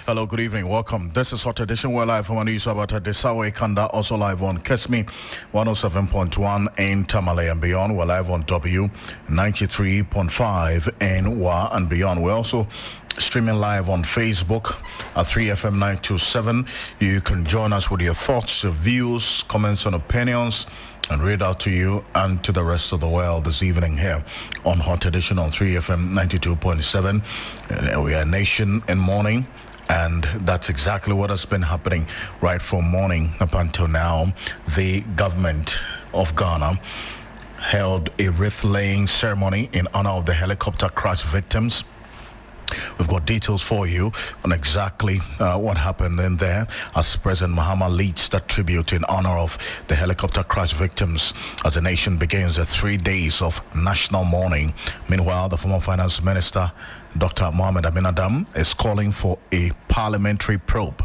Hello, good evening. Welcome. This is Hot Edition. We're live from News about Desawe Kanda, also live on Kesmi 107.1 in Tamale and beyond. We're live on W 93.5 in Wa and beyond. We're also streaming live on Facebook at 3FM 927. You can join us with your thoughts, your views, comments, and opinions, and read out to you and to the rest of the world this evening here on Hot Edition on 3FM 92.7. We are Nation in Morning. And that's exactly what has been happening right from morning up until now. The government of Ghana held a wreath-laying ceremony in honor of the helicopter crash victims. We've got details for you on exactly what happened in there as President Mahama leads that tribute in honor of the helicopter crash victims as the nation begins the 3 days of national mourning. Meanwhile, the former finance minister, Dr. Mohamed Amin Adam, is calling for a parliamentary probe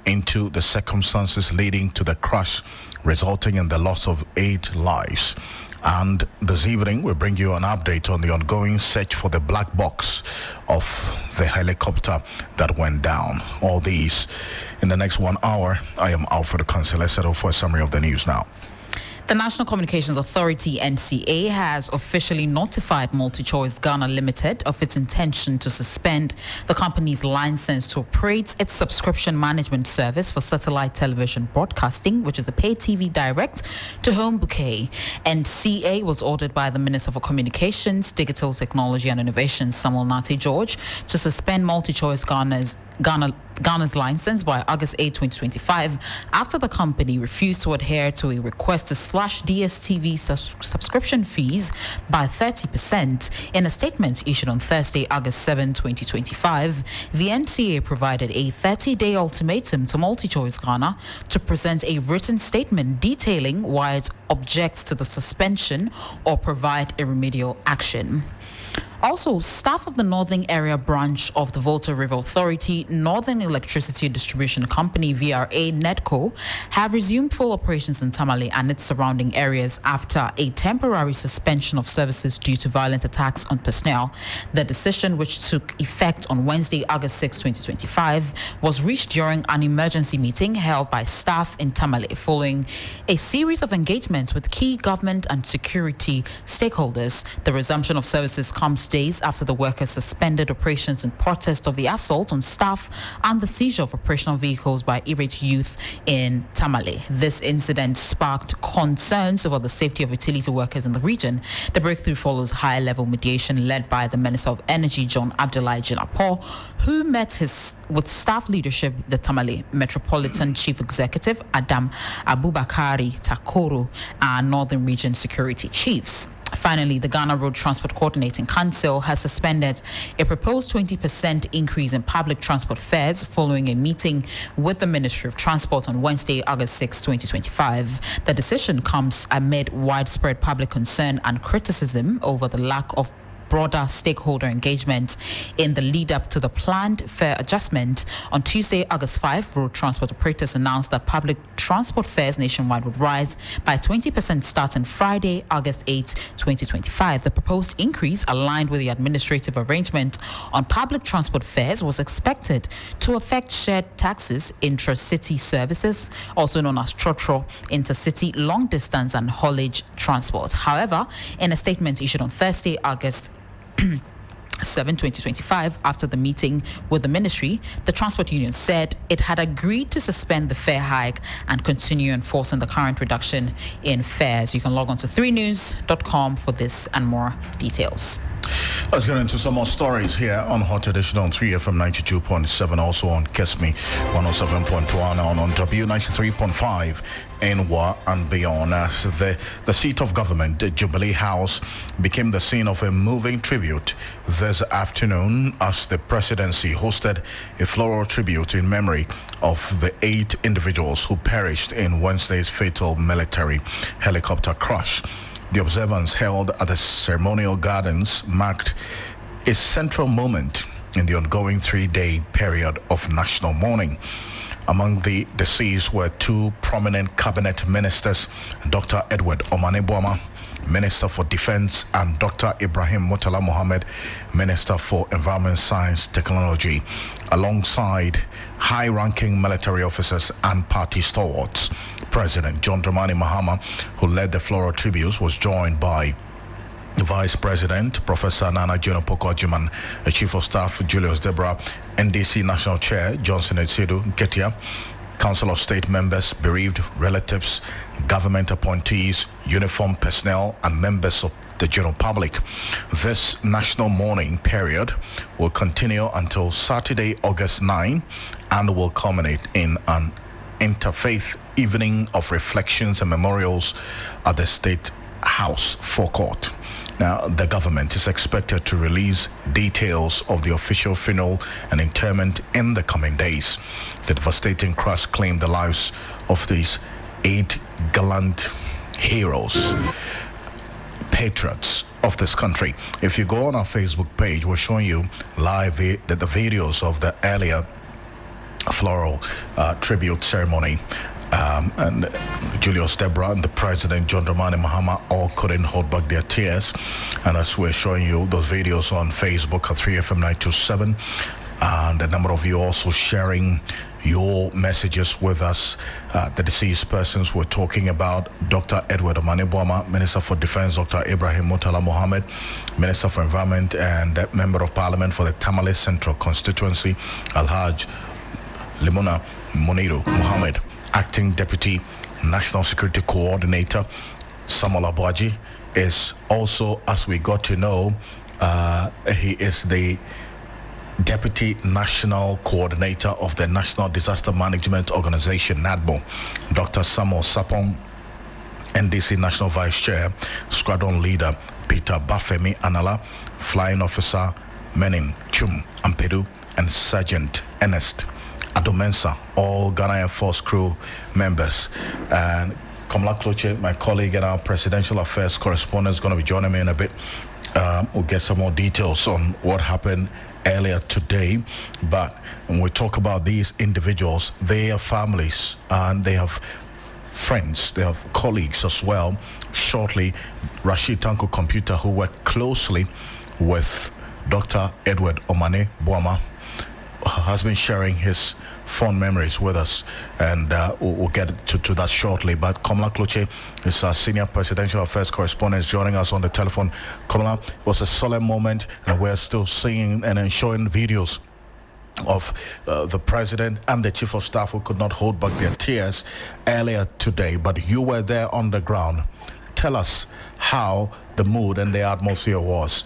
into the circumstances leading to the crash, resulting in the loss of 8 lives. And this evening, we bring you an update on the ongoing search for the black box of the helicopter that went down. All these in the next 1 hour. I am Alfred Ocansey. Let's settle for a summary of the news now. The National Communications Authority, NCA, has officially notified MultiChoice Ghana Limited of its intention to suspend the company's license to operate its subscription management service for satellite television broadcasting, which is a pay TV direct to home bouquet. NCA was ordered by the Minister for Communications, Digital Technology and Innovation, Samuel Nate George, to suspend MultiChoice Ghana's license by August 8, 2025, after the company refused to adhere to a request to slash DSTV subscription fees by 30%. In a statement issued on Thursday, August 7, 2025, the NCA provided a 30-day ultimatum to MultiChoice Ghana to present a written statement detailing why it objects to the suspension or provide a remedial action. Also, staff of the Northern Area Branch of the Volta River Authority, Northern Electricity Distribution Company, VRA NEDCO, have resumed full operations in Tamale and its surrounding areas after a temporary suspension of services due to violent attacks on personnel. The decision, which took effect on Wednesday, August 6, 2025, was reached during an emergency meeting held by staff in Tamale following a series of engagements with key government and security stakeholders. The resumption of services comes days after the workers suspended operations in protest of the assault on staff and the seizure of operational vehicles by irate youth in Tamale. This incident sparked concerns over the safety of utility workers in the region. The breakthrough follows high-level mediation led by the Minister of Energy, John Abdullahi Jinapo, who met with staff leadership, the Tamale Metropolitan Chief Executive, Adam Abubakari Takoro, and Northern Region Security Chiefs. Finally, the Ghana Road Transport Coordinating Council has suspended a proposed 20% increase in public transport fares following a meeting with the Ministry of Transport on Wednesday, August 6, 2025. The decision comes amid widespread public concern and criticism over the lack of broader stakeholder engagement in the lead up to the planned fare adjustment. On Tuesday, August 5, road transport operators announced that public transport fares nationwide would rise by 20% starting Friday, August 8, 2025. The proposed increase, aligned with the administrative arrangement on public transport fares, was expected to affect shared taxis, intra-city services, also known as TROTRO, intercity, long distance and haulage transport. However, in a statement issued on Thursday, August 7, 2025, after the meeting with the ministry, the transport union said it had agreed to suspend the fare hike and continue enforcing the current reduction in fares. You can log on to 3news.com for this and more details. Let's get into some more stories here on Hot Edition on 3FM 92.7, also on Kesmi 107.1, and on W93.5 in Wa and beyond. The seat of government, the Jubilee House, became the scene of a moving tribute this afternoon as the presidency hosted a floral tribute in memory of the 8 individuals who perished in Wednesday's fatal military helicopter crash. The observance held at the ceremonial gardens marked a central moment in the ongoing 3-day period of national mourning. Among the deceased were two prominent cabinet ministers, Dr. Edward Omane Boama, Minister for Defense, and Dr. Ibrahim Murtala Mohammed, Minister for Environment, Science, Technology, alongside high-ranking military officers and party stalwarts. President John Dramani Mahama, who led the floral tributes, was joined by Vice President Professor Nana Jono Poko-Agyemang, the Chief of Staff Julius Deborah, NDC National Chair Johnson Etsidu Nketia, Council of State members, bereaved relatives, government appointees, uniformed personnel, and members of the general public. This national mourning period will continue until Saturday, August 9, and will culminate in an interfaith evening of reflections and memorials at the State House forecourt. Now, the government is expected to release details of the official funeral and interment in the coming days. The devastating crash claimed the lives of these 8 gallant heroes, patriots of this country. If you go on our Facebook page, we're showing you live the videos of the earlier floral tribute ceremony. And Julius Deborah and the President John Dramani Mahama all couldn't hold back their tears. And as we're showing you those videos on Facebook at 3FM927, and a number of you also sharing your messages with us. The deceased persons we're talking about: Dr. Edward Omane Boama, Minister for Defense; Dr. Ibrahim Murtala Mohammed, Minister for Environment and Member of Parliament for the Tamale Central Constituency; Alhaj Limuna Muniru Mohammed, Acting Deputy National Security Coordinator. Samuel Abuaji is also, as we got to know, he is the Deputy National Coordinator of the National Disaster Management Organization, NADMO. Dr. Samuel Sapong, NDC National Vice Chair; Squadron Leader Peter Bafemi Anala; Flying Officer Menin Chum Ampedu; and Sergeant Ernest Adomensa, all Ghana Air Force crew members. And Kamala Kloche, my colleague and our Presidential Affairs correspondent, is going to be joining me in a bit. We'll get some more details on what happened earlier today. But when we talk about these individuals, they have families and they have friends, they have colleagues as well. Shortly, Rashid Tanko Computer, who worked closely with Dr. Edward Omane Boama, has been sharing his fond memories with us, and we'll get to that shortly. But Kamala Kloche is our Senior Presidential Affairs Correspondent, joining us on the telephone. Kamala, it was a solemn moment, and we're still seeing and showing videos of the President and the Chief of Staff who could not hold back their tears earlier today. But you were there on the ground. Tell us how the mood and the atmosphere was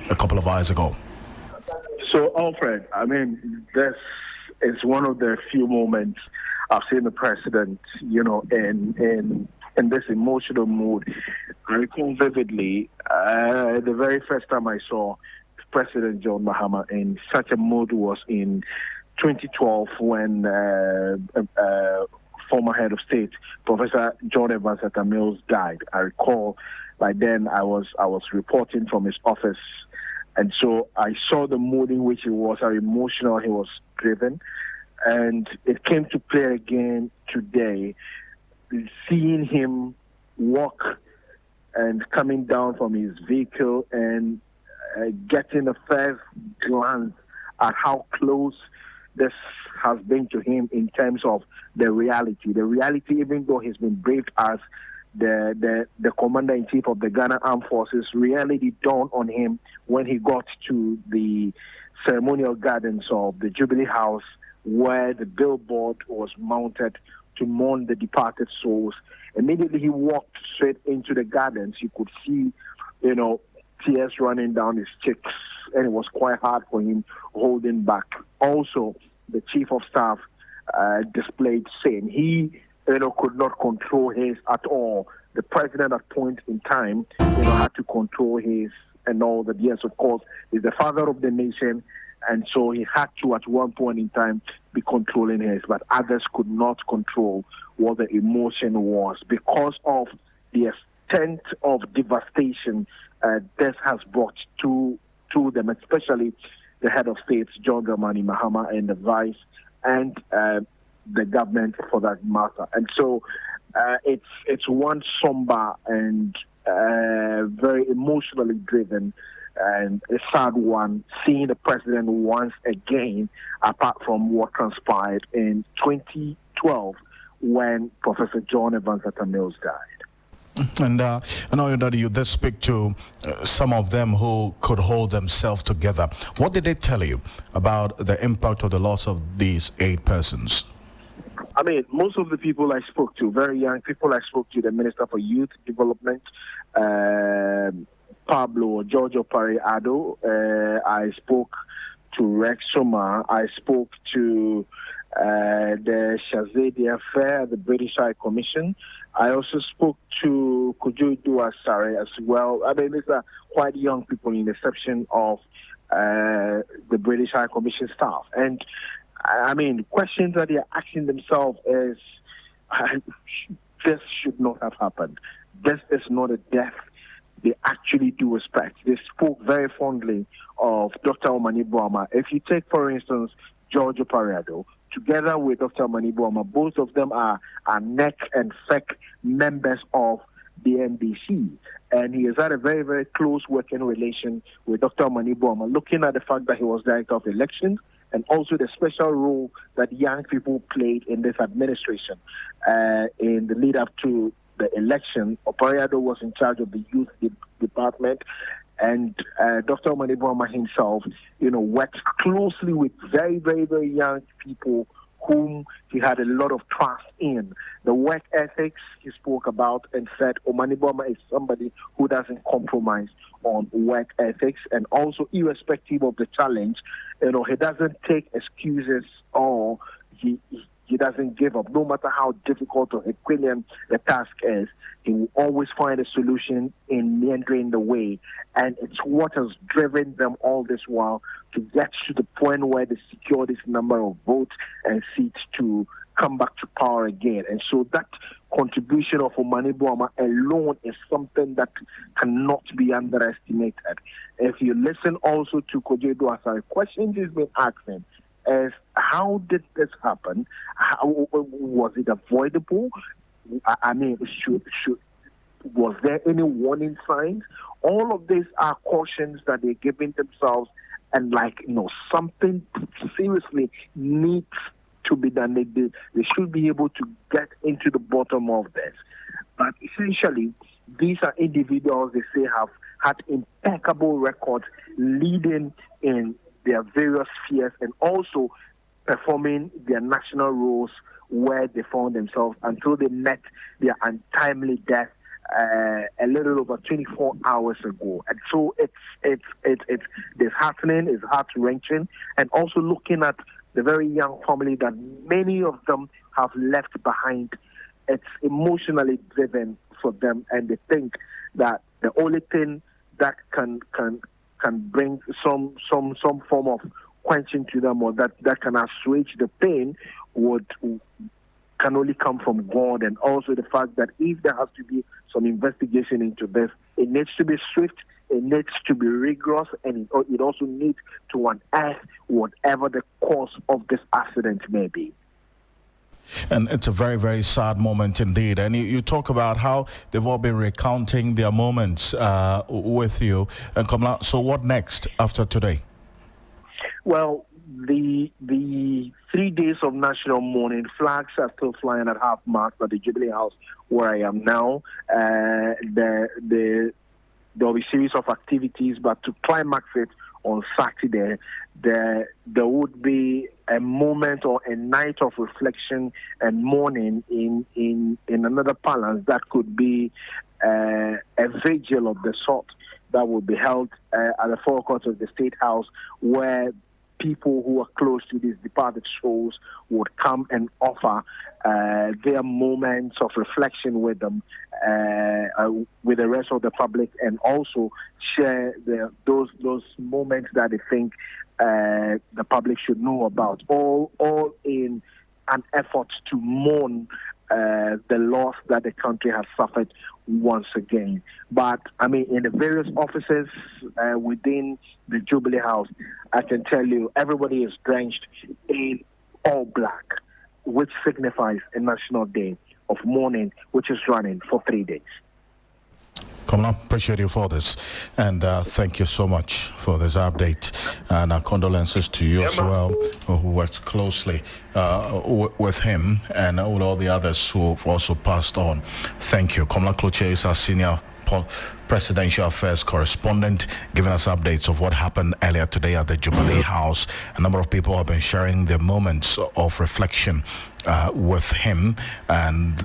a couple of hours ago. So, Alfred, I mean, this is one of the few moments I've seen the president, in this emotional mood. I recall vividly the very first time I saw President John Mahama in such a mood was in 2012 when former head of state, Professor John Evans Atta Mills, died. I recall by then I was reporting from his office. And so I saw the mood in which he was, how emotional he was driven. And it came to play again today, seeing him walk and coming down from his vehicle and getting a first glance at how close this has been to him in terms of the reality. The reality, even though he's been briefed as the Commander-in-Chief of the Ghana Armed Forces, reality dawned on him when he got to the ceremonial gardens of the Jubilee House, where the billboard was mounted to mourn the departed souls. Immediately he walked straight into the gardens. You could see, tears running down his cheeks, and it was quite hard for him holding back. Also, the Chief of Staff displayed same. He could not control his at all. The president at point in time, had to control his and all that. Yes, of course, he's the father of the nation, and so he had to, at one point in time, be controlling his, but others could not control what the emotion was because of the extent of devastation this has brought to them, especially the head of state, John Dramani Mahama, and the vice, and the government for that matter. And so it's one somber and very emotionally driven and a sad one, seeing the president once again, apart from what transpired in 2012 when Professor John Evans Mills died. And I know that you did speak to some of them who could hold themselves together. What did they tell you about the impact of the loss of these 8 persons? I mean, most of the people I spoke to, very young people, I spoke to the Minister for Youth Development, Pablo Giorgio Pariado. I spoke to Rex Soma. I spoke to the Shazadi Affair, the British High Commission. I also spoke to Kojo Duasare as well. I mean, these are quite young people in the section of the British High Commission staff. And I mean, questions that they're asking themselves is, this should not have happened. This is not a death they actually do respect. They spoke very fondly of Dr. Omani Boama. If you take, for instance, Giorgio Pariado, together with Dr. Omani Boama, both of them are neck and neck members of the NBC. And he has had a very, very close working relation with Dr. Omani Boama, looking at the fact that he was director of elections and also the special role that young people played in this administration in the lead up to the election. Opariado was in charge of the youth department, and Dr. Omani Boama himself, worked closely with very, very, very young people whom he had a lot of trust in. The work ethics he spoke about and said Omani Boama is somebody who doesn't compromise on work ethics, and also irrespective of the challenge, he doesn't take excuses or he doesn't give up. No matter how difficult or Herculean the task is, he will always find a solution in meandering the way. And it's what has driven them all this while to get to the point where they secure this number of votes and seats to come back to power again. And so that contribution of Omani Boama alone is something that cannot be underestimated. If you listen also to Kojo Duasare, questions he's been asking is, how did this happen? How was it avoidable? I mean, was there any warning signs? All of these are cautions that they're giving themselves, and something seriously needs to be done. They should be able to get into the bottom of this. But essentially, these are individuals they say have had impeccable records leading in their various spheres and also performing their national roles where they found themselves until they met their untimely death a little over 24 hours ago. And so it's disheartening, it's heart-wrenching, and also looking at the very young family that many of them have left behind. It's emotionally driven for them, and they think that the only thing that can bring some form of quenching to them, or that can assuage the pain, can only come from God. And also the fact that if there has to be some investigation into this, it needs to be swift, it needs to be rigorous, and it also needs to unearth whatever the cause of this accident may be. And it's a very, very sad moment indeed. And you talk about how they've all been recounting their moments with you. And Kamala, so what next after today? Well, the 3 days of national mourning, flags are still flying at half-mast at the Jubilee House where I am now. There will be a series of activities, but to climax it on Saturday, there would be a moment or a night of reflection and mourning in another palace that could be a vigil of the sort that would be held at the forecourt of the State House, where people who are close to these departed souls would come and offer their moments of reflection with them, with the rest of the public, and also share those moments that they think the public should know about, all in an effort to mourn the loss that the country has suffered once again. But, I mean, in the various offices within the Jubilee House, I can tell you everybody is drenched in all black. which signifies a national day of mourning, which is running for 3 days. Come on, appreciate you for this, and thank you so much for this update, and our condolences to you as well, who worked closely with him and with all the others who have also passed on. Thank you. Komla Kloche is our senior presidential affairs correspondent, giving us updates of what happened earlier today at the Jubilee House. A number of people have been sharing their moments of reflection with him, and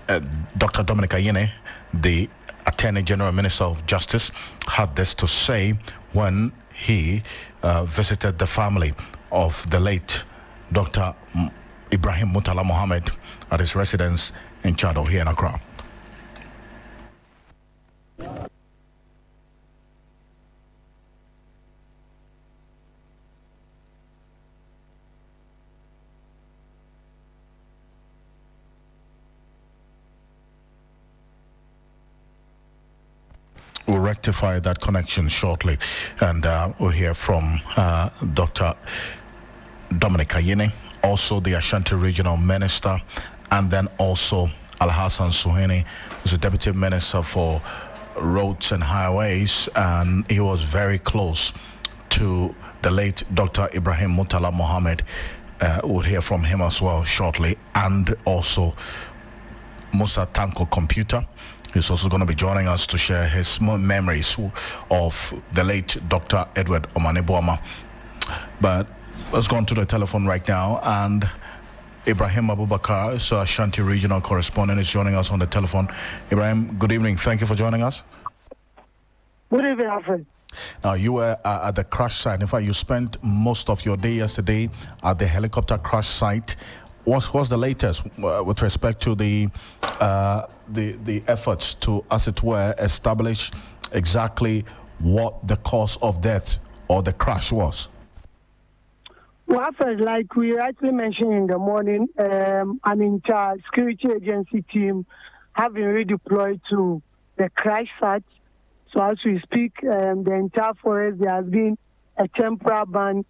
Dr. Dominic Ayine, the Attorney General Minister of Justice, had this to say when he visited the family of the late Dr. Ibrahim Murtala Mohammed at his residence in Chado here in Accra. We'll rectify that connection shortly, and we'll hear from Dr. Dominic Ayine, also the Ashanti Regional Minister, and then also Alhassan Suheni, who's the Deputy Minister for Roads and Highways, and he was very close to the late Dr. Ibrahim Murtala Mohammed. We'll hear from him as well shortly, and also Musa Tanko Computer. He's also going to be joining us to share his memories of the late Dr. Edward Omanibuama. But let's go on to the telephone right now, and Ibrahim Abubakar, so Ashanti Regional Correspondent, is joining us on the telephone. Ibrahim, good evening. Thank you for joining us. Good evening, Alfred. Now, you were at the crash site. In fact, you spent most of your day yesterday at the helicopter crash site. What's the latest with respect to the efforts to, as it were, establish exactly what the cause of death or the crash was? Well, Alfred, like we rightly mentioned in the morning, an entire security agency team have been redeployed to the crash site. So as we speak, the entire forest, there has been a temporary ban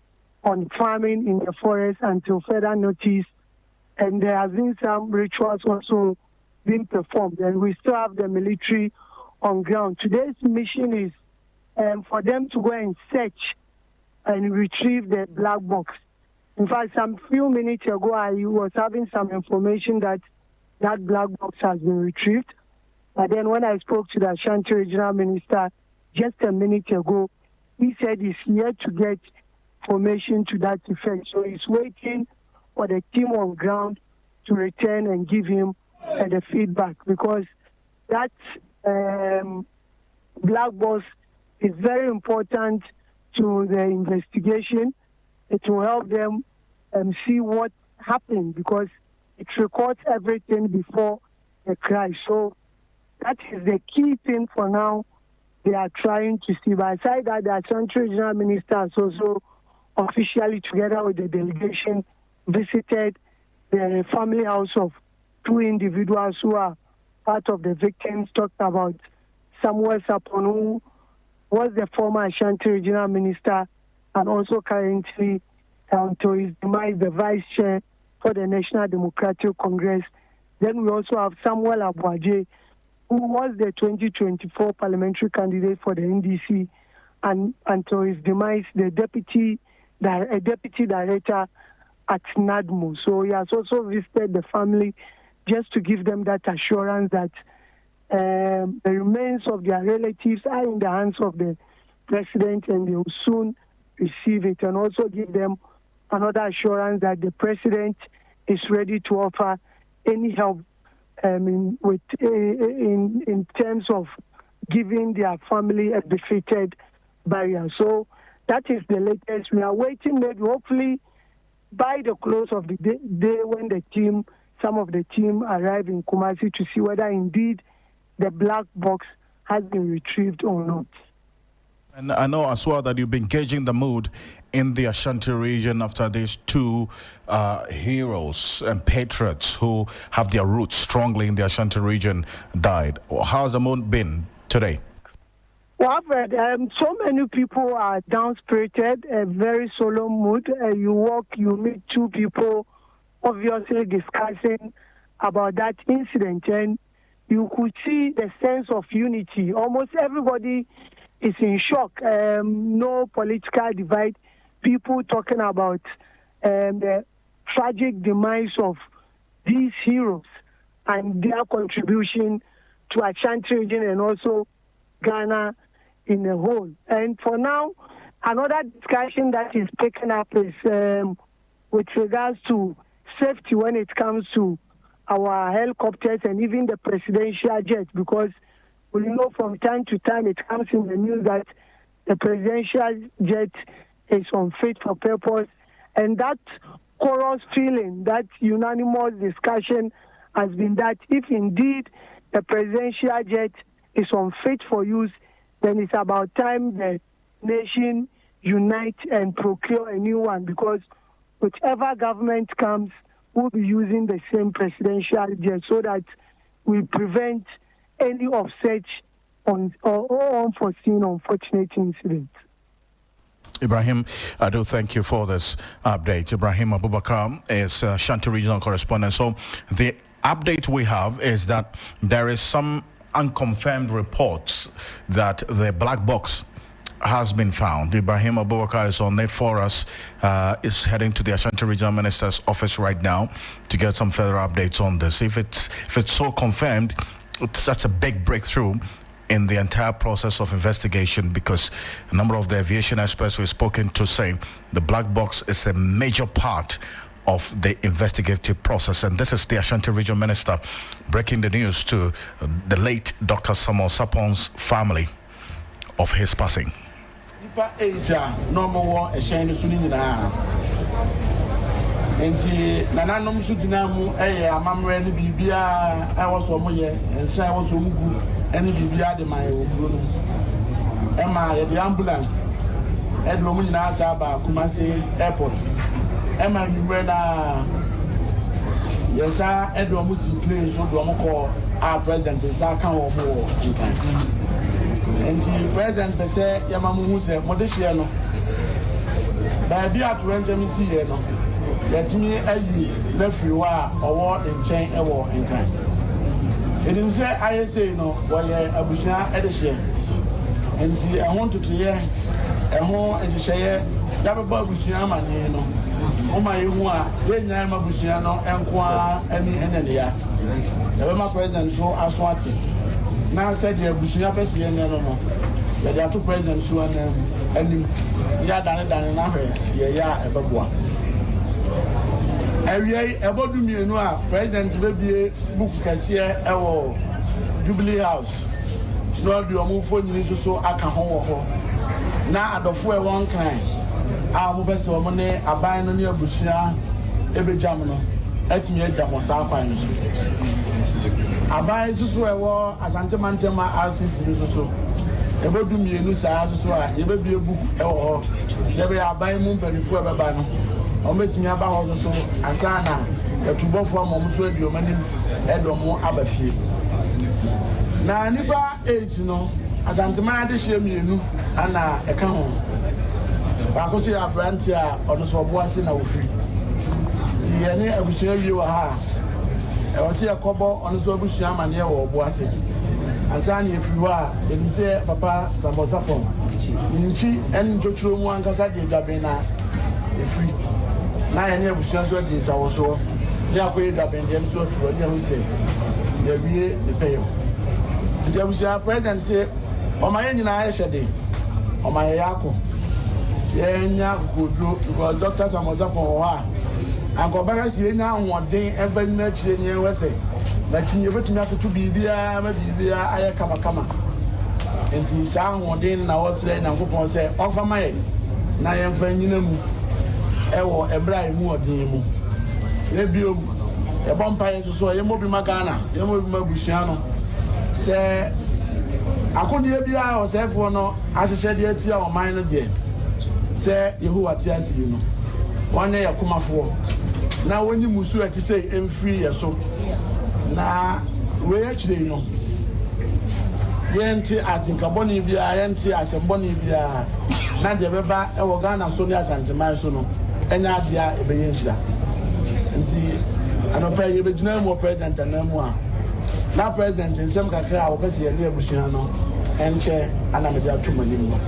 on farming in the forest until further notice. And there has been some rituals also being performed. And we still have the military on ground. Today's mission is for them to go and search and retrieve the black box. In fact, some few minutes ago, I was having some information that that black box has been retrieved. But then when I spoke to the Ashanti Regional Minister just a minute ago, he said he's yet to get information to that effect. So he's waiting for the team on ground to return and give him the feedback, because that black box is very important to the investigation. It will help them see what happened, because it records everything before the crash. So that is the key thing for now they are trying to see. But aside that, the Ashanti Regional Minister has also officially, together with the delegation, visited the family house of two individuals who are part of the victims. Talked about Samuel Sapon, who was the former Ashanti Regional Minister and also currently, until his demise, the vice chair for the National Democratic Congress. Then we also have Samuel Abuaje, who was the 2024 parliamentary candidate for the NDC, and until his demise, the deputy director at NADMO. So he has also visited the family just to give them that assurance that the remains of their relatives are in the hands of the president and they will soon receive it, and also give them another assurance that the president is ready to offer any help in terms of giving their family a befitted burial. So that is the latest. We are waiting, maybe hopefully by the close of the day when some of the team arrive in Kumasi to see whether indeed the black box has been retrieved or not. And I know as well that you've been gauging the mood in the Ashanti region after these two heroes and patriots who have their roots strongly in the Ashanti region died. How has the mood been today? Well, I've read so many people are down-spirited, a very solemn mood. You walk, you meet two people obviously discussing about that incident, and you could see the sense of unity. Almost everybody is in shock. No political divide. People talking about the tragic demise of these heroes and their contribution to Ashanti region and also Ghana in a whole. And for now, another discussion that is picking up is with regards to safety when it comes to our helicopters and even the presidential jet, because we know from time to time it comes in the news that the presidential jet is unfit for purpose, and that chorus feeling, that unanimous discussion has been that if indeed the presidential jet is unfit for use, then it's about time the nation unite and procure a new one, because whichever government comes will be using the same presidential jet so that we prevent any of such unforeseen, unfortunate incidents. Ibrahim, I do thank you for this update. Ibrahim Abubakar is Ashanti Regional Correspondent. So the update we have is that there is some unconfirmed reports that the black box has been found. Ibrahim Abubakar is on it for us, is heading to the Ashanti Regional Minister's office right now to get some further updates on this. If it's so confirmed, it's such a big breakthrough in the entire process of investigation, because a number of the aviation experts we've spoken to say the black box is a major part of the investigative process. And this is the Ashanti Regional Minister breaking the news to the late Dr. Samuel Sapong's family of his passing. Enti nananom so dinamu amamre ne bibia so mo ye ensa so mugu ene bibia de man oburo no ema ye the ambulance edlo mu nyina asa ba Kumasi airport ema nyure na yesa edlo mu si plane so do mo ko our president isa kan wo mo enti president be say yamamu hu se mo de hie no ba bia to enjemi si ye no let me ayi lefriwa owo nchen ewo nkan edim say I say no woye abushia edehye enti ehon tutuye ehon edehye ya baba abushia amane no o ma yehu a ye nyan ma abushia no enko a ani enene ya ya ma president so aso ati na said the abushia pese ye no no ya dia to president so anim ya dane na hwe ye ya ebeboa Area abodu mienu a president bebie book kase ewo Jubilee House no do omufo nyini so aka ho wo ho na adofo e won kan a mo bese o mo ne aban no ne abusua ebejam no atimi ejam sa akwan so aban so e wo Asante Mantema RCC so abodu mienu sa so a ye bebie book e wo ho ye be aban mu mpanifo e beba no ometimi aba ho so asana etubofo amom so aduomanim edomo abafie na nipa 8 no asantema ade hye mienu ana eka ho bakoso ya branch a ono so oboase na ofiri ye ne abusua wie wa ha e wose yakobo ono so abusua amane wo oboase asana efiri wa edim se papa Samosa Pom nchi en jochuro mu ankasa de dwabe na efiri na ya ne abusua so de sawo so ya ko edwa bendem so afiro ya hu se ya wie ne peyo ndi abusua president say o ma nyina ya hwede o ma ya akọ enya godo because Dr. Samosa Pom ha anko bara si enya ahoden eba na chire ne wese na chinye betumi atoto bibia ma bibia aye kama enti sa ahoden na wosre na nkopon se onfa maye na yemfa nyina mu ewo ebra emu odin mu ebio ebompa yen so yemo bi magana yemo bi magusua no se akoni bia o sefo no ahyehyɛ de atia o man no de se Yehowa ti asi no wone yakomafo na woni musu ati sei emfiri yeso na we achire no yenti atinka boni bia yenti asemboni bia na de beba ewo Ghana so ni Asante man so no enya dia ebeyenhira nti anɔpɛ yɛbɛgyina mu president anamu a na president nsɛm kakra a wɔpɛ sɛ yɛne abusua no ɛnkyɛ ana mede ato m'anim no.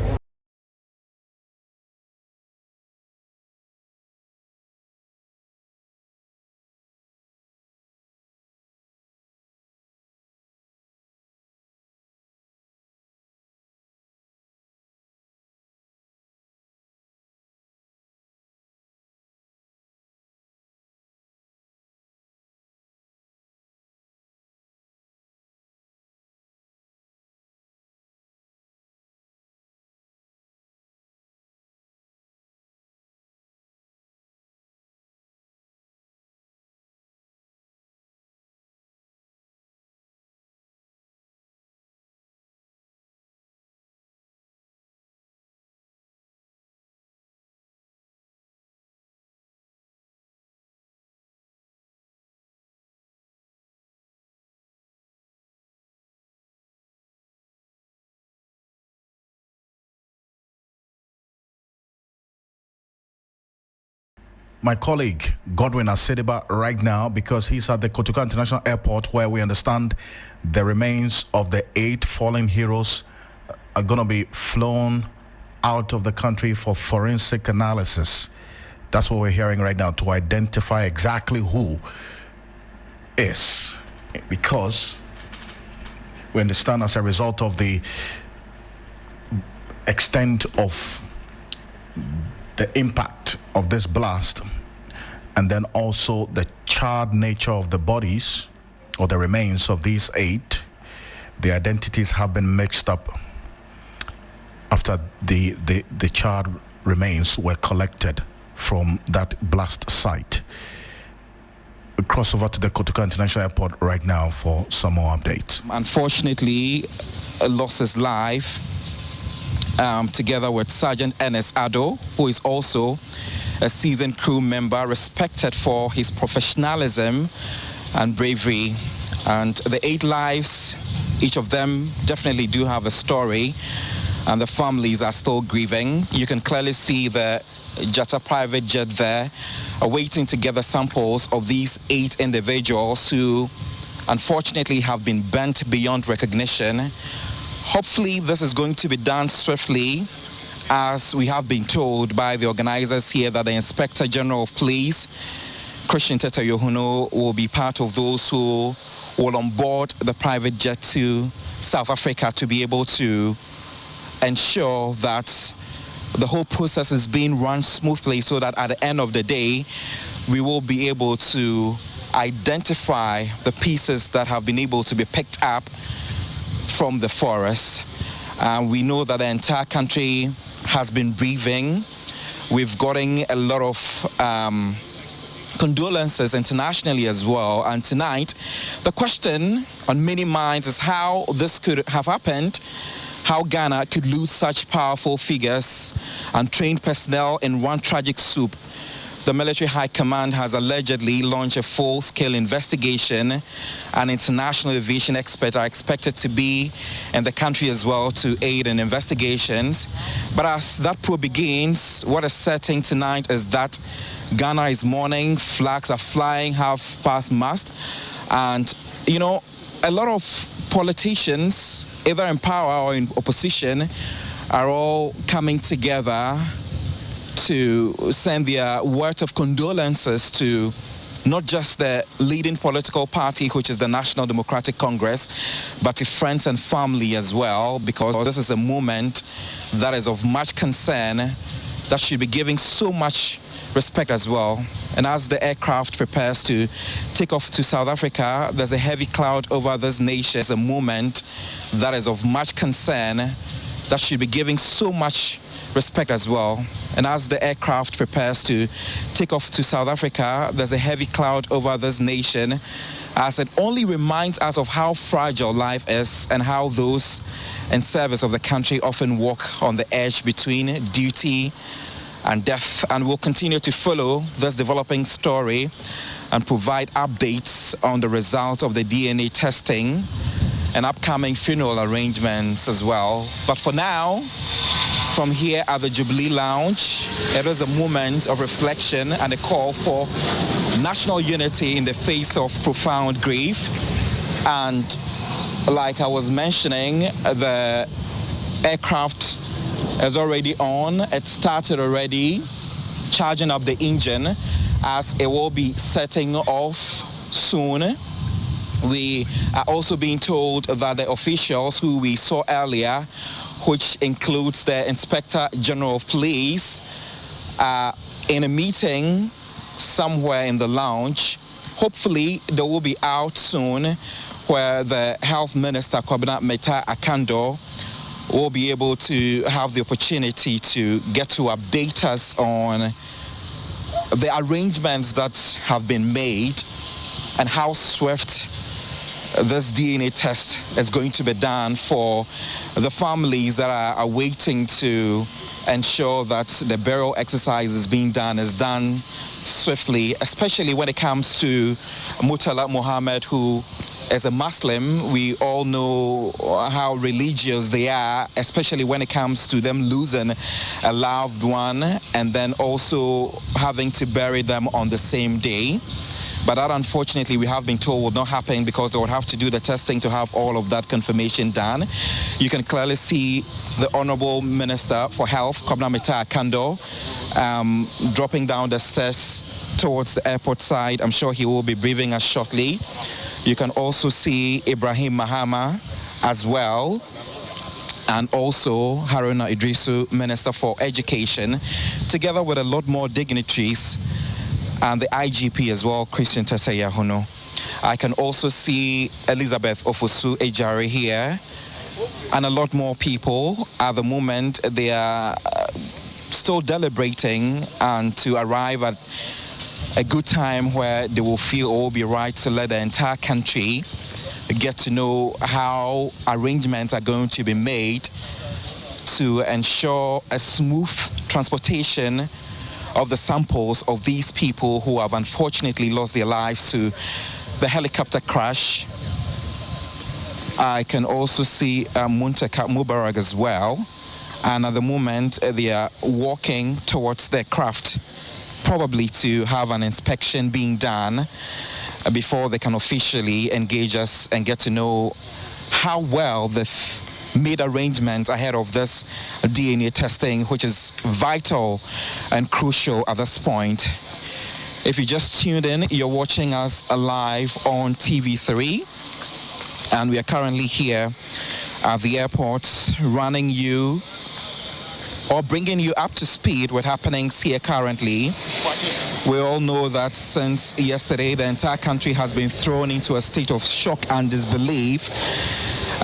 My colleague Godwin Asediba right now, because he's at the Kotoka International Airport, where we understand the remains of the 8 fallen heroes are going to be flown out of the country for forensic analysis. That's what we're hearing right now, to identify exactly who is, because we understand as a result of the extent of the impact of this blast, and then also the charred nature of the bodies or the remains of these 8, the identities have been mixed up after the charred remains were collected from that blast site. We cross over to the Kotoka International Airport right now for some more updates. Unfortunately, lost his life together with Sergeant Ernest Addo, who is also a seasoned crew member, respected for his professionalism and bravery. And the 8 lives, each of them definitely do have a story, and the families are still grieving. You can clearly see the Jetta private jet there, awaiting to gather samples of these 8 individuals who unfortunately have been burnt beyond recognition. Hopefully this is going to be done swiftly, as we have been told by the organizers here that the Inspector General of Police, Christian Teta Yohuno, will be part of those who will onboard the private jet to South Africa to be able to ensure that the whole process is being run smoothly, so that at the end of the day, we will be able to identify the pieces that have been able to be picked up from the forest. We know that the entire country has been grieving. We've gotten a lot of condolences internationally as well. And tonight, the question on many minds is how this could have happened, how Ghana could lose such powerful figures and trained personnel in one tragic swoop. The military high command has allegedly launched a full-scale investigation, and international aviation experts are expected to be in the country as well to aid in investigations. But as that probe begins, what is certain tonight is that Ghana is mourning, flags are flying half past mast, and you know, a lot of politicians, either in power or in opposition, are all coming together to send their words of condolences to not just the leading political party, which is the National Democratic Congress, but to friends and family as well, because this is a moment that is of much concern, that should be giving so much respect as well. And as the aircraft prepares to take off to South Africa, there's a heavy cloud over this nation. It's a moment that is of much concern, that should be giving so much respect as well. And as the aircraft prepares to take off to South Africa, there's a heavy cloud over this nation, as it only reminds us of how fragile life is and how those in service of the country often walk on the edge between duty and death. And we'll continue to follow this developing story and provide updates on the results of the DNA testing and upcoming funeral arrangements as well. But for now, from here at the Jubilee Lounge, it is a moment of reflection and a call for national unity in the face of profound grief. And like I was mentioning, the aircraft is already on. It started already, charging up the engine as it will be setting off soon. We are also being told that the officials who we saw earlier, which includes the Inspector General of Police, are in a meeting somewhere in the lounge. Hopefully, they will be out soon, where the Health Minister, Kwabena Meta Akando, will be able to have the opportunity to get to update us on the arrangements that have been made and how swift this DNA test is going to be done for the families that are waiting to ensure that the burial exercise is done swiftly, especially when it comes to Murtala Muhammad, who is a Muslim. We all know how religious they are, especially when it comes to them losing a loved one and then also having to bury them on the same day. But that, unfortunately, we have been told will not happen because they would have to do the testing to have all of that confirmation done. You can clearly see the Honorable Minister for Health, Kwabena Meta Akando, dropping down the stairs towards the airport side. I'm sure he will be briefing us shortly. You can also see Ibrahim Mahama as well, and also Haruna Idrisu, Minister for Education, together with a lot more dignitaries, and the IGP as well, Christian Tesayahuno. I can also see Elizabeth Ofosu Ejari here, and a lot more people. At the moment, they are still deliberating and to arrive at a good time where they will feel it will be right to let the entire country get to know how arrangements are going to be made to ensure a smooth transportation of the samples of these people who have unfortunately lost their lives to the helicopter crash. I can also see Muntaka Mubarak as well. And at the moment, they are walking towards their craft, probably to have an inspection being done before they can officially engage us and get to know how well they've made arrangements ahead of this DNA testing, which is vital and crucial at this point. If you just tuned in, you're watching us live on TV3, and we are currently here at the airport running you or bringing you up to speed with happenings here currently. We all know that since yesterday, the entire country has been thrown into a state of shock and disbelief.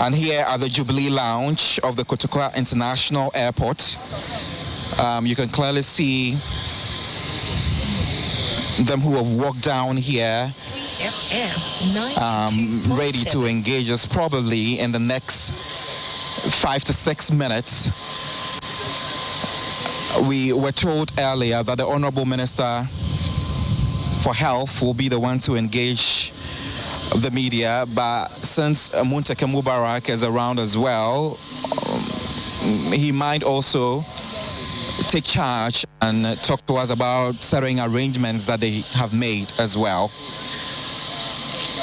And here at the Jubilee Lounge of the Kotokola International Airport, you can clearly see them who have walked down here, ready to engage us probably in the next 5 to 6 minutes. We were told earlier that the Honorable Minister for Health will be the one to engage the media, but since Muntaka Mubarak is around as well, he might also take charge and talk to us about certain arrangements that they have made as well.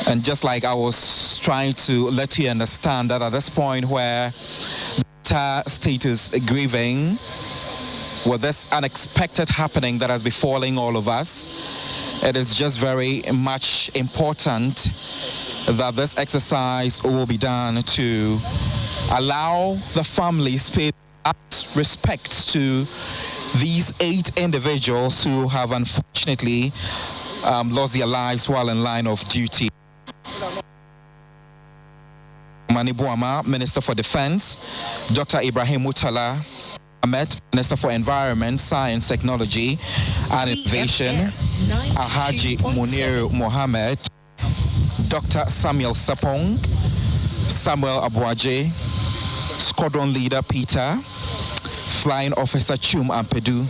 And just like I was trying to let you understand that at this point where the entire state is grieving with this unexpected happening that has befallen all of us, it is just very much important that this exercise will be done to allow the families pay respect to these 8 individuals who have unfortunately lost their lives while in line of duty. Mani Buama, Minister for Defense, Dr. Ibrahim Murtala Ahmed, Minister for Environment, Science, Technology and Innovation, Alhaji Munir Mohammed, Dr. Samuel Sapong, Samuel Abuaje, Squadron Leader Peter, Flying Officer Chum Ampedu,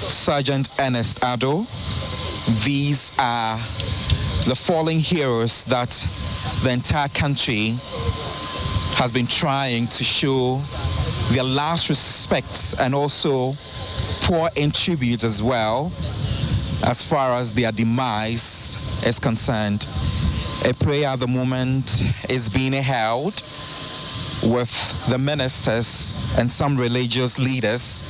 Sergeant Ernest Ado. These are the fallen heroes that the entire country has been trying to show their last respects and also pour in tribute as well as far as their demise is concerned. A prayer at the moment is being held with the ministers and some religious leaders,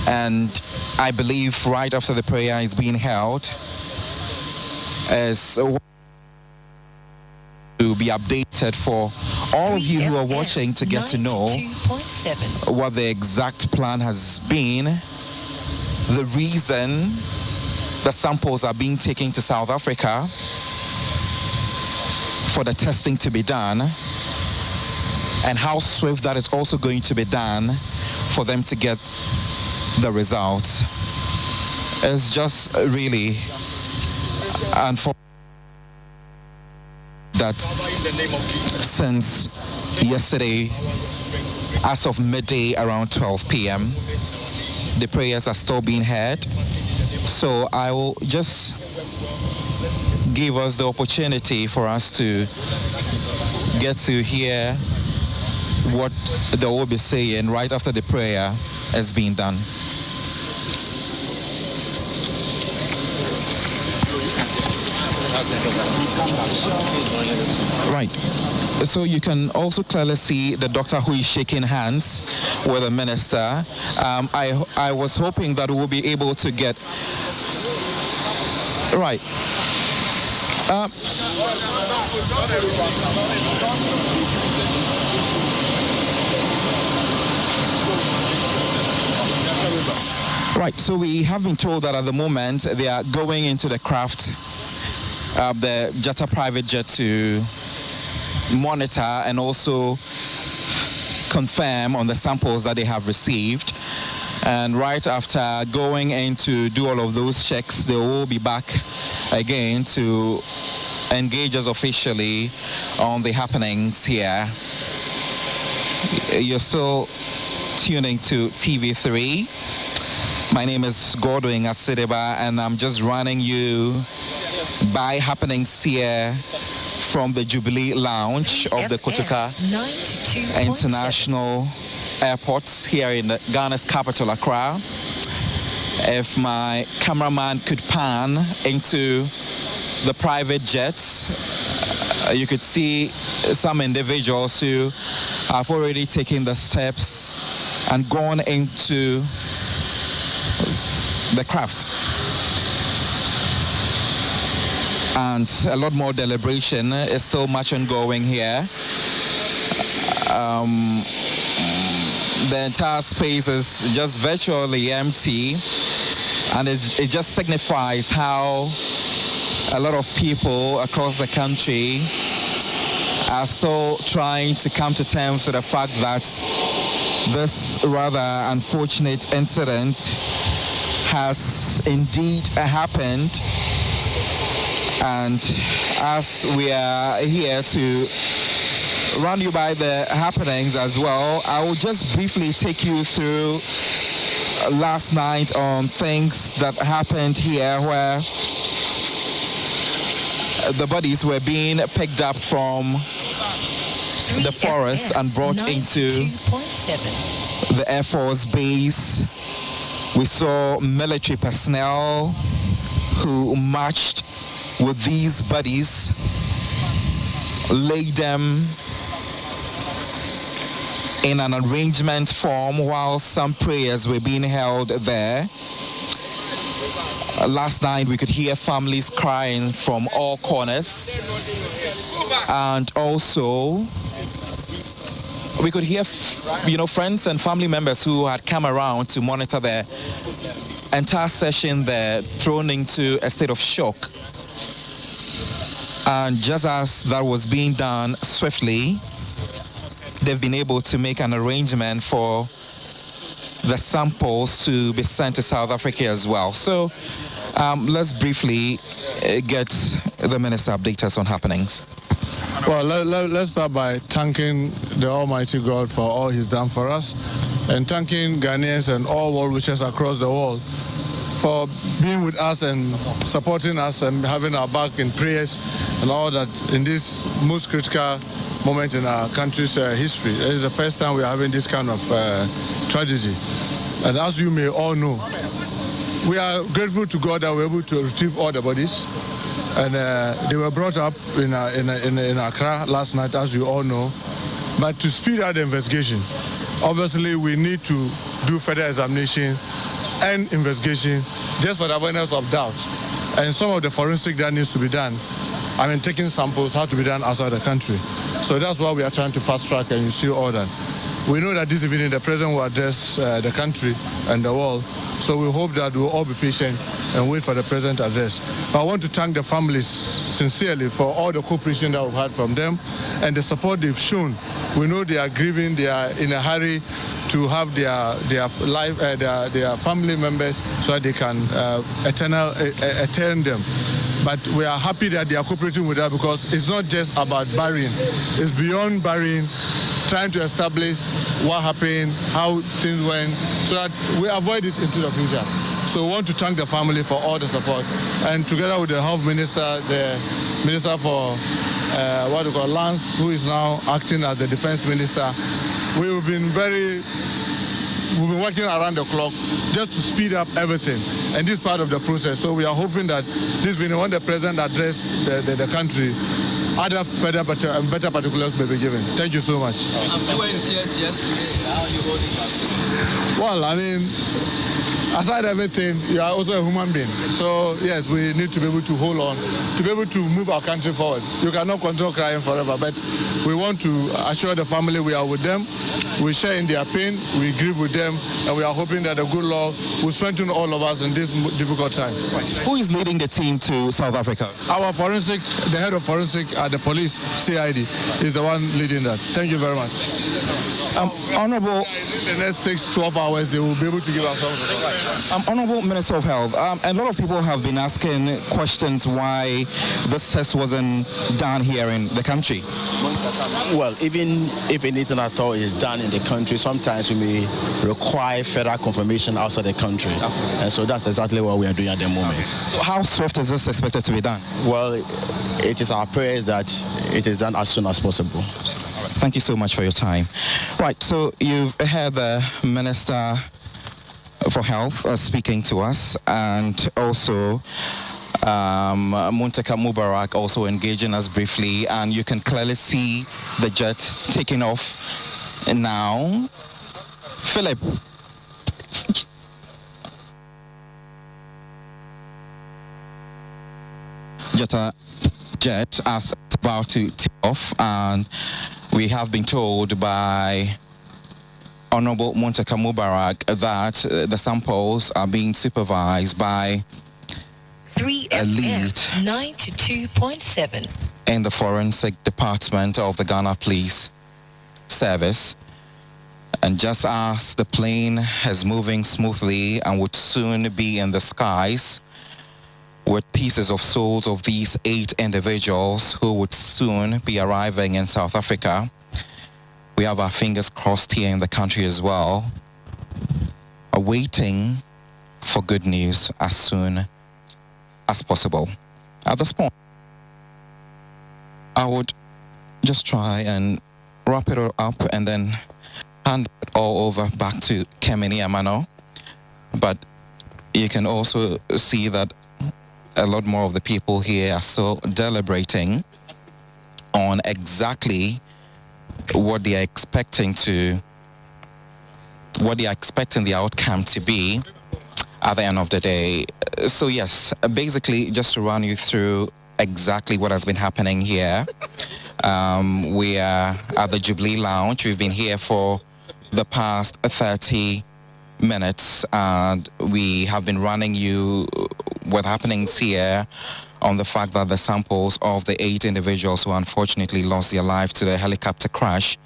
and I believe right after the prayer is being held is to be updated for all of you who are watching to get to know what the exact plan has been, the reason the samples are being taken to South Africa for the testing to be done, and how swift that is also going to be done for them to get the results. It's just really unfortunate that since yesterday, as of midday around 12 p.m., the prayers are still being heard. So I will just give us the opportunity for us to get to hear what they will be saying right after the prayer has been done. Right. So you can also clearly see the doctor who is shaking hands with the minister. I was hoping that we'll be able to get... Right. Right, so we have been told that at the moment they are going into the craft, the Jetta private jet, to monitor and also confirm on the samples that they have received. And right after going in to do all of those checks, they will be back again to engage us officially on the happenings here. You're still tuning to TV3. My name is Godwin Asideba, and I'm just running you by happenings here from the Jubilee Lounge of the Kotoka International Airport here in Ghana's capital, Accra. If my cameraman could pan into the private jets, you could see some individuals who have already taken the steps and gone into the craft. And a lot more deliberation is so much ongoing here. The entire space is just virtually empty, and it just signifies how a lot of people across the country are still trying to come to terms with the fact that this rather unfortunate incident has indeed happened. And as we are here to run you by the happenings as well, I will just briefly take you through last night on things that happened here, where the bodies were being picked up from the forest and brought into the Air Force base. We saw military personnel who marched with these bodies, laid them in an arrangement form while some prayers were being held there. Last night we could hear families crying from all corners, and also we could hear friends and family members who had come around to monitor the entire session there thrown into a state of shock. And just as that was being done swiftly, they've been able to make an arrangement for the samples to be sent to South Africa as well. So let's briefly get the minister update us on happenings. Well, let's start by thanking the Almighty God for all He's done for us, and thanking Ghanaians and all world wishers across the world for being with us and supporting us and having our back in prayers and all that in this most critical moment in our country's history. It is the first time we are having this kind of tragedy. And as you may all know, we are grateful to God that we were able to retrieve all the bodies. And they were brought up in Accra last night, as you all know. But to speed up the investigation, obviously we need to do further examination and investigation just for the avoidance of doubt. And some of the forensic that needs to be done, taking samples have to be done outside the country. So that's why we are trying to fast track, and you see all that. We know that this evening the President will address the country and the world, so we hope that we'll all be patient and wait for the President address. But I want to thank the families sincerely for all the cooperation that we've had from them and the support they've shown. We know they are grieving, they are in a hurry to have their family members so that they can attend them. But we are happy that they are cooperating with us, because it's not just about burying, it's beyond burying, trying to establish what happened, how things went, so that we avoid it into the future. So we want to thank the family for all the support. And together with the Health Minister, the Minister for Lands, who is now acting as the Defense Minister, we've been working around the clock just to speed up everything. And this part of the process. So we are hoping that this will, when the President addresses the country, other better particulars may be given. Thank you so much. You were in tears yesterday. How are you holding up? Well, aside everything, you are also a human being. So, yes, we need to be able to hold on, to be able to move our country forward. You cannot control crying forever, but we want to assure the family we are with them. We share in their pain, we grieve with them, and we are hoping that the good Lord will strengthen all of us in this difficult time. Who is leading the team to South Africa? Our forensic, the head of forensic at the police, CID, is the one leading that. Thank you very much. Honorable, in the next 6-12 hours, they will be able to give us Honorable Minister of Health, a lot of people have been asking questions why this test wasn't done here in the country. Well, even if anything at all is done in the country, sometimes we may require further confirmation outside the country. And so that's exactly what we are doing at the moment. So how swift is this expected to be done? Well, it is our prayers that it is done as soon as possible. Thank you so much for your time. Right, so you've heard the Minister for Health speaking to us, and also Muntaka Mubarak also engaging us briefly, and you can clearly see the jet taking off now. Philip. Jet as it's about to take off, and we have been told by Honorable Muntaka Mubarak that the samples are being supervised by 3FM 92.7 in the forensic department of the Ghana Police Service. And just as the plane is moving smoothly and would soon be in the skies with pieces of souls of these 8 individuals who would soon be arriving in South Africa, we have our fingers crossed here in the country as well, awaiting for good news as soon as possible. At this point, I would just try and wrap it all up and then hand it all over back to Kemini Amano. But you can also see that a lot more of the people here are still deliberating on exactly what they are expecting the outcome to be at the end of the day. So yes, basically just to run you through exactly what has been happening here. We are at the Jubilee Lounge. We've been here for the past 30 minutes, and we have been running you what happenings here on the fact that the samples of the 8 individuals who unfortunately lost their lives to the helicopter crash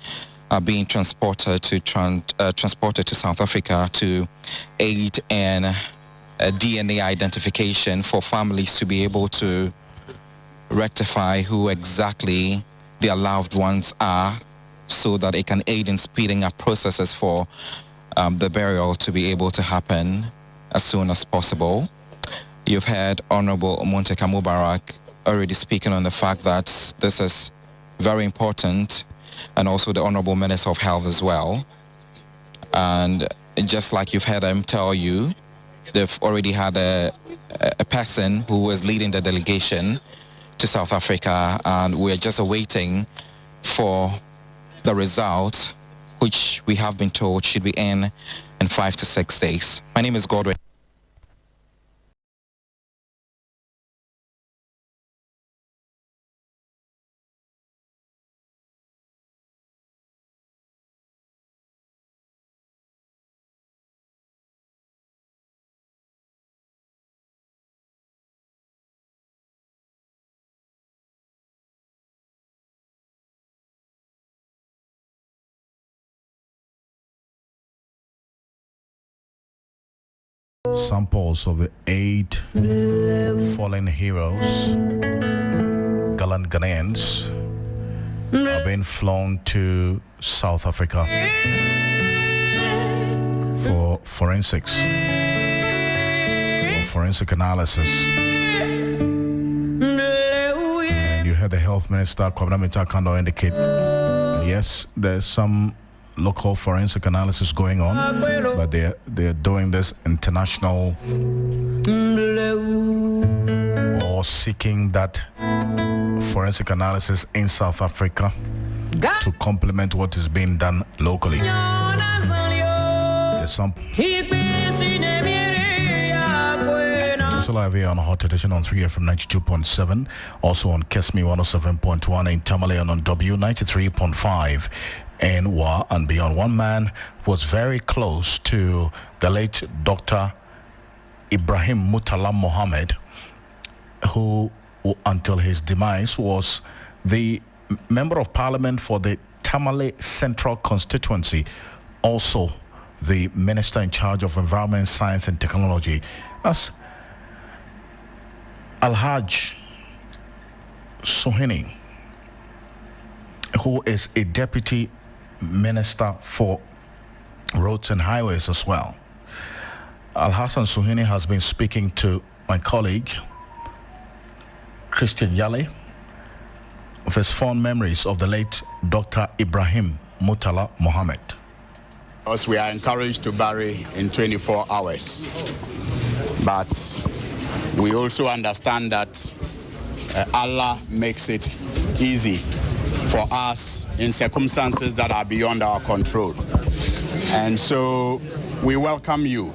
are being transported to South Africa to aid in DNA identification for families to be able to rectify who exactly their loved ones are, so that it can aid in speeding up processes for the burial to be able to happen as soon as possible. You've heard Honorable Muntaka Mubarak already speaking on the fact that this is very important, and also the Honorable Minister of Health as well. And just like you've heard him tell you, they've already had a person who was leading the delegation to South Africa, and we're just awaiting for the result, which we have been told should be in 5 to 6 days. My name is Godwin. Samples of the 8 fallen heroes, gallant Ghanaians, are being flown to South Africa for forensics, or forensic analysis. And you heard the Health Minister, Kwabena Mintah-Kando, indicate, yes, there's some local forensic analysis going on, but they're doing this international or seeking that forensic analysis in South Africa to complement what is being done locally. There's some live here on Hot Edition on 3FM 92.7, also on Kesmi 107.1 in Tamale, and on W93.5 in Wa and beyond. One man was very close to the late Dr. Ibrahim Mutala Mohammed, who until his demise was the member of parliament for the Tamale Central constituency, also the minister in charge of environment, science and technology. As Alhaj Suhini, who is a deputy minister for roads and highways as well. Al-Hassan Suhini has been speaking to my colleague Christian Yale of his fond memories of the late Dr. Ibrahim Mutala Mohammed. Because we are encouraged to bury in 24 hours, but we also understand that Allah makes it easy for us in circumstances that are beyond our control. And so we welcome you.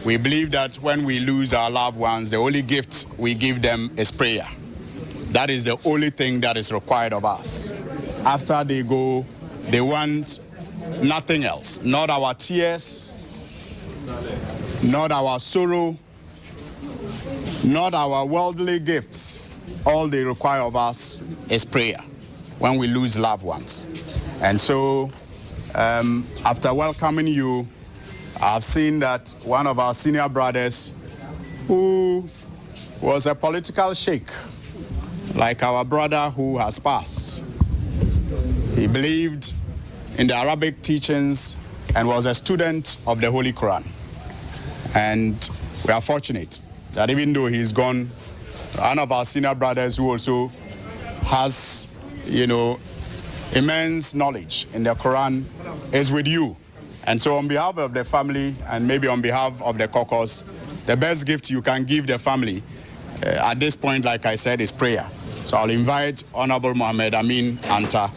We believe that when we lose our loved ones, the only gift we give them is prayer. That is the only thing that is required of us. After they go, they want nothing else. Not our tears, not our sorrow, not our worldly gifts. All they require of us is prayer when we lose loved ones. And so after welcoming you, I've seen that one of our senior brothers, who was a political sheikh, like our brother who has passed, he believed in the Arabic teachings and was a student of the Holy Quran. And we are fortunate that even though he's gone, one of our senior brothers who also has, immense knowledge in the Quran is with you. And so on behalf of the family and maybe on behalf of the caucus, the best gift you can give the family at this point, like I said, is prayer. So I'll invite Honorable Mohammed Amin Anta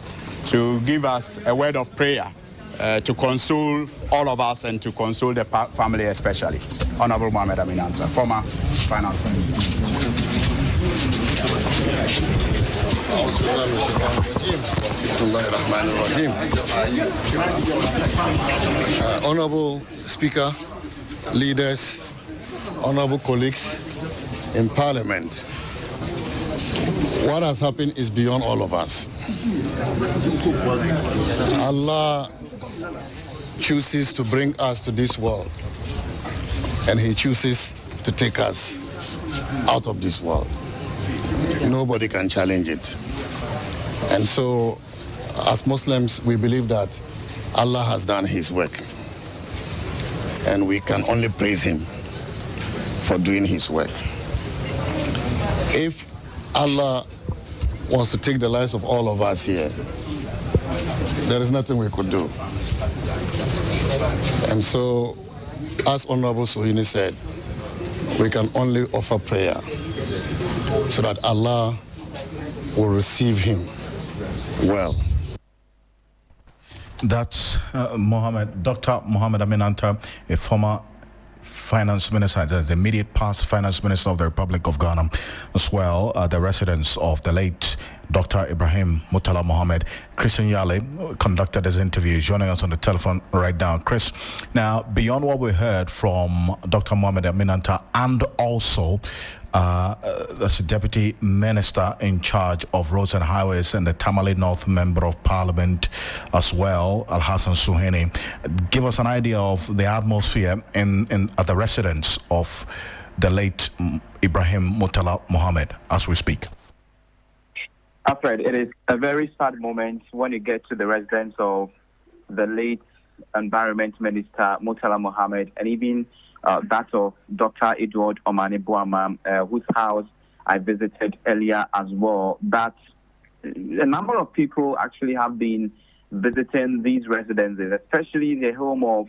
to give us a word of prayer to console all of us and to console the family especially. Honorable Mohammed Amin Anta, former finance minister. Honorable Speaker, leaders, honorable colleagues in Parliament, what has happened is beyond all of us. Allah chooses to bring us to this world, and He chooses to take us out of this world. Nobody can challenge it. And so, as Muslims, we believe that Allah has done His work, and we can only praise Him for doing His work. If Allah wants to take the lives of all of us here, there is nothing we could do. And so, as Honorable Suhini said, we can only offer prayer so that Allah will receive him well. That's Dr. Mohammed Aminanta, a former finance minister, the immediate past finance minister of the Republic of Ghana, as well the residence of the late Dr. Ibrahim Murtala Mohammed. Christian Yale conducted this interview, joining us on the telephone right now. Chris, now beyond what we heard from Dr. Mohammed Aminanta and also that's the Deputy Minister in charge of Roads and Highways and the Tamale North Member of Parliament as well, Al-Hassan Suhaini. Give us an idea of the atmosphere at the residence of the late Ibrahim Murtala Mohammed as we speak. Alfred, it is a very sad moment when you get to the residence of the late Environment Minister Murtala Mohammed, and even that of Dr. Edward Omani Buama, whose house I visited earlier as well. That a number of people actually have been visiting these residences, especially the home of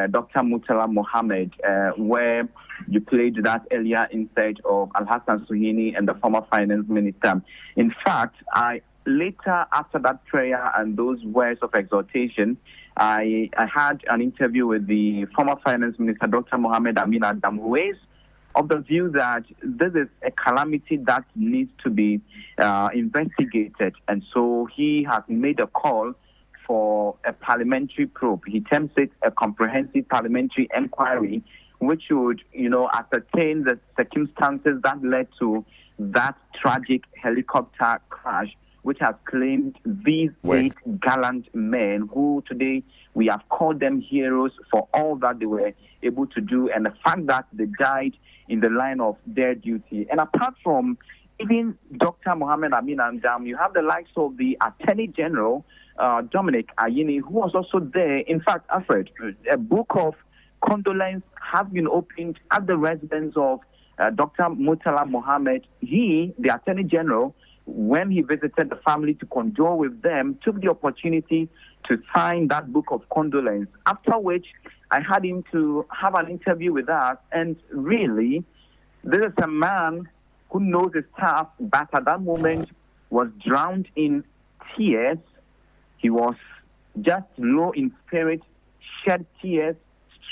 Dr. Murtala Mohammed, where you played that earlier insert of Al-Hassan Suhaini and the former finance minister. In fact, later after that prayer and those words of exhortation, I had an interview with the former finance minister, Dr. Mohammed Amin Adam, who is of the view that this is a calamity that needs to be investigated. And so he has made a call for a parliamentary probe. He terms it a comprehensive parliamentary inquiry, which would, ascertain the circumstances that led to that tragic helicopter crash, which has claimed these 8 gallant men who today we have called them heroes for all that they were able to do and the fact that they died in the line of their duty. And apart from even Dr. Mohammed Amin Andam, you have the likes of the Attorney General, Dominic Ayini, who was also there. In fact, Alfred, a book of condolence has been opened at the residence of Dr. Murtala Mohammed. He, the Attorney General, when he visited the family to condole with them, took the opportunity to sign that book of condolence, after which I had him to have an interview with us. And really, this is a man who knows his stuff, but at that moment was drowned in tears. He was just low in spirit, shed tears,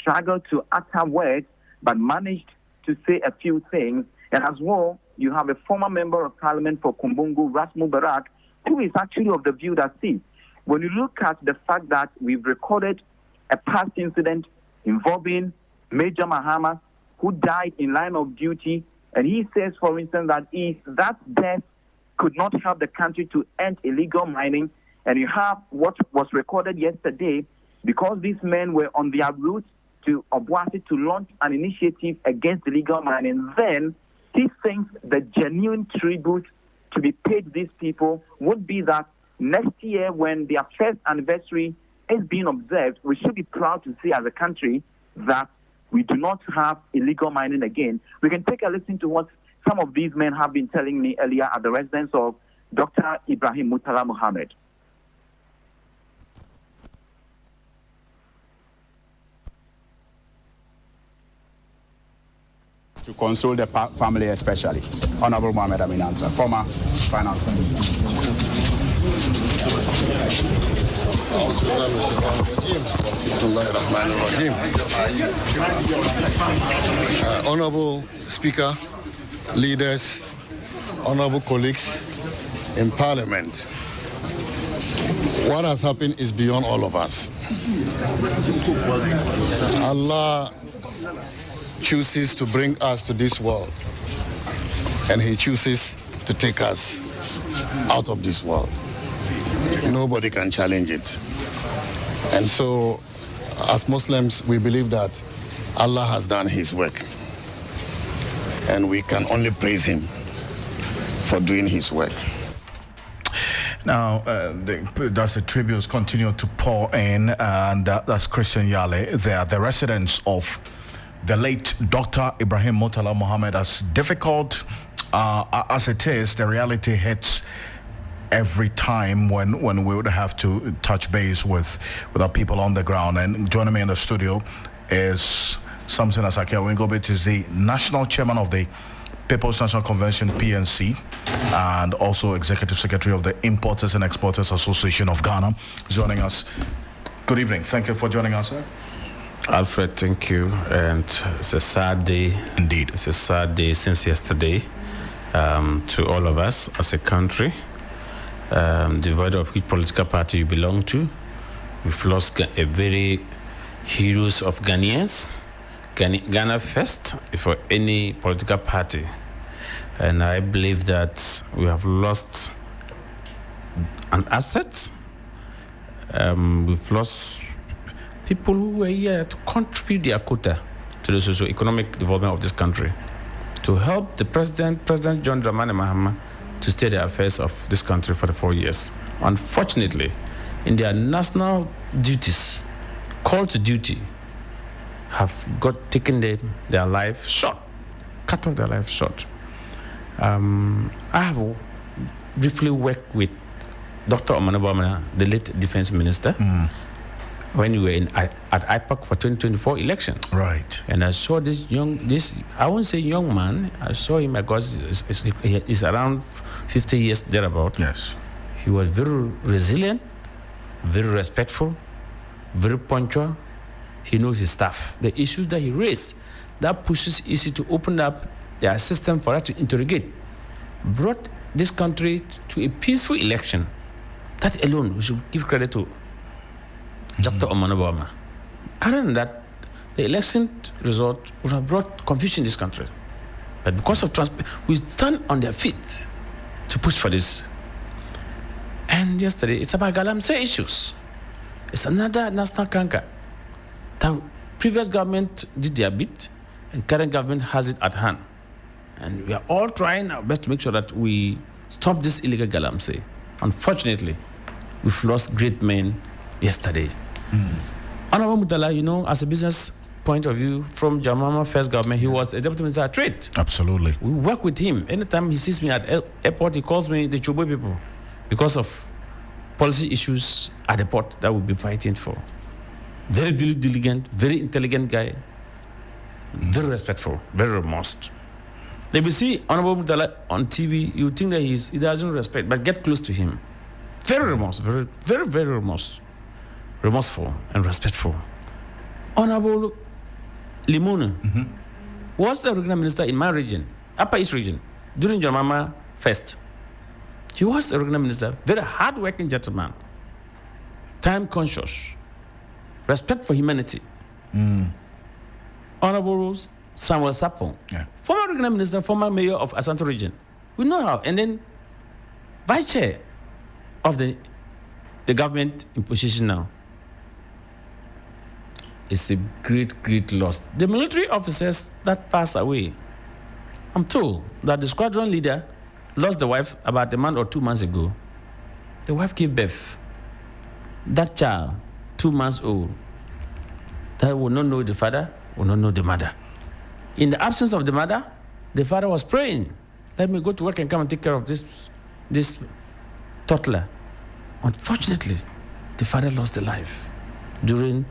struggled to utter words, but managed to say a few things. And as well, you have a former member of parliament for Kumbungu, Ras Mubarak, who is actually of the view that, see, when you look at the fact that we've recorded a past incident involving Major Mahama, who died in line of duty, and he says, for instance, that if that death could not help the country to end illegal mining, and you have what was recorded yesterday, because these men were on their route to Obuasi to launch an initiative against illegal mining, then he thinks the genuine tribute to be paid these people would be that next year, when their first anniversary is being observed, we should be proud to see as a country that we do not have illegal mining again. We can take a listen to what some of these men have been telling me earlier at the residence of Dr. Ibrahim Murtala Mohammed. To console the family especially. Honorable Mohammed Aminanta, former finance minister. Honorable Speaker, leaders, honorable colleagues in Parliament, what has happened is beyond all of us. Allah chooses to bring us to this world, and he chooses to take us out of this world. Nobody can challenge it. And so, as Muslims, we believe that Allah has done his work, and we can only praise him for doing his work. Now, the tributes continue to pour in, and that's Christian Yale. They are the residents of the late Dr. Ibrahim Murtala Mohammed. As difficult as it is, the reality hits every time when we would have to touch base with our people on the ground. And joining me in the studio is Samson Asake Awengobit is the national chairman of the People's National Convention, PNC, and also executive secretary of the Importers and Exporters Association of Ghana, joining us. Good evening. Thank you for joining us, sir. Alfred, thank you. And it's a sad day. Indeed. It's a sad day since yesterday to all of us as a country, devoid of which political party you belong to. We've lost a very heroes of Ghanaians. Ghana first for any political party. And I believe that we have lost an asset. We've lost people who were here to contribute their quota to the socio-economic development of this country, to help the President John Dramani Mahama, to steer the affairs of this country for the 4 years. Unfortunately, in their national duties, call to duty, have taken their life short, cut off their life short. I have briefly worked with Dr. Omanobamana, the late defense minister, when we were at IPAC for 2024 election. Right. And I saw this I won't say young man, I saw him because he's around 50 years thereabout. Yes. He was very resilient, very respectful, very punctual. He knows his stuff. The issues that he raised, that pushes EC to open up their system for us to interrogate, brought this country to a peaceful election. That alone, we should give credit to Dr. Omanobama. Other than that, the election result would have brought confusion in this country. But because of we stand on their feet to push for this. And yesterday, it's about Galamsey issues. It's another national canker. The previous government did their bit, and current government has it at hand. And we are all trying our best to make sure that we stop this illegal Galamsey. Unfortunately, we've lost great men yesterday. Honorable Mutala, as a business point of view, from Jamama first government, he was a deputy minister at Trade. Absolutely. We work with him. Anytime he sees me at airport, he calls me the Chobo people because of policy issues at the port that we've been fighting for. Very diligent, very intelligent guy, very respectful, very remorse. If you see Honorable Mutala on TV, you think that he doesn't respect, but get close to him. Very remorse, very, very, very remorseful and respectful. Honorable Limuna was the regional minister in my region, Upper East region, during Jamama Fest. He was the regional minister, very hard-working gentleman, time-conscious, respect for humanity. Honorable Samuel Sapon, former regional minister, former mayor of Asante region. We know how. And then vice chair of the government in position now. It's a great, great loss. The military officers that passed away, I'm told that the squadron leader lost the wife about a month or 2 months ago. The wife gave birth. That child, 2 months old, that will not know the father, will not know the mother. In the absence of the mother, the father was praying, let me go to work and come and take care of this toddler. Unfortunately, the father lost the life during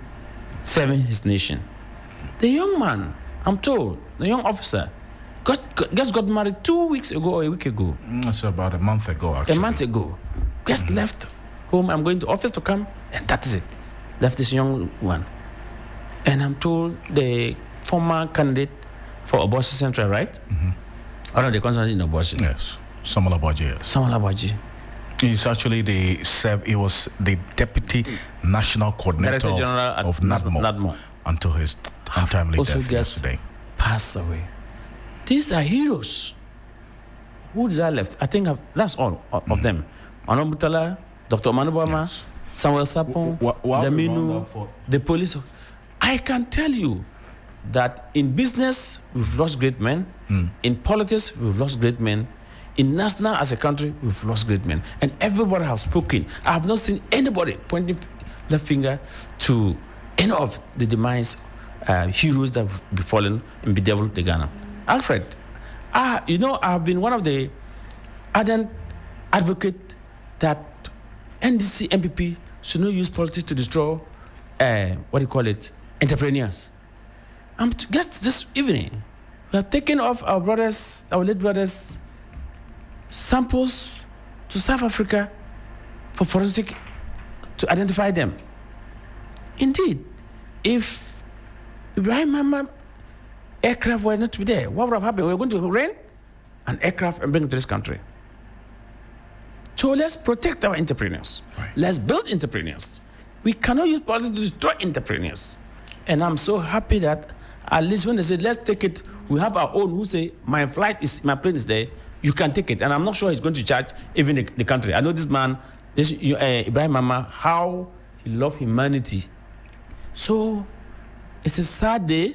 serving his nation. The young man, I'm told, the young officer, just got married 2 weeks ago or a week ago. That's about a month ago, actually. A month ago. Just left home, I'm going to office to come, and that is it. Left this young one. And I'm told the former candidate for Obosi Central, right? Out of the constituency in Obosi. Yes, Samuel Abaji. Yes. Samuel Abaji. He's actually he was the deputy national coordinator of NADMO until his untimely death yesterday. Passed away. These are heroes. Who is that left? I think that's all of them. Honorable Mutala, Dr. Omanobama, Samuel Sapon, Laminu, the police. I can tell you that in business, we've lost great men. In politics, we've lost great men. In national, as a country, we've lost great men. And everybody has spoken. I have not seen anybody pointing the finger to any of the demise heroes that have befallen and bedeviled the Ghana. Alfred, I've been one of the ardent advocates that NDC, MPP should not use politics to destroy, entrepreneurs. Just this evening, we have taken off our late brothers, samples to South Africa for forensic to identify them. Indeed, if Ibrahim Mama aircraft were not to be there, what would have happened? We were going to rent an aircraft and bring it to this country. So let's protect our entrepreneurs. Right. Let's build entrepreneurs. We cannot use politics to destroy entrepreneurs. And I'm so happy that at least when they say, let's take it, we have our own who say, my plane is there, you can take it. And I'm not sure he's going to charge even the country. I know this man, Ibrahim Mama, how he loved humanity. So it's a sad day.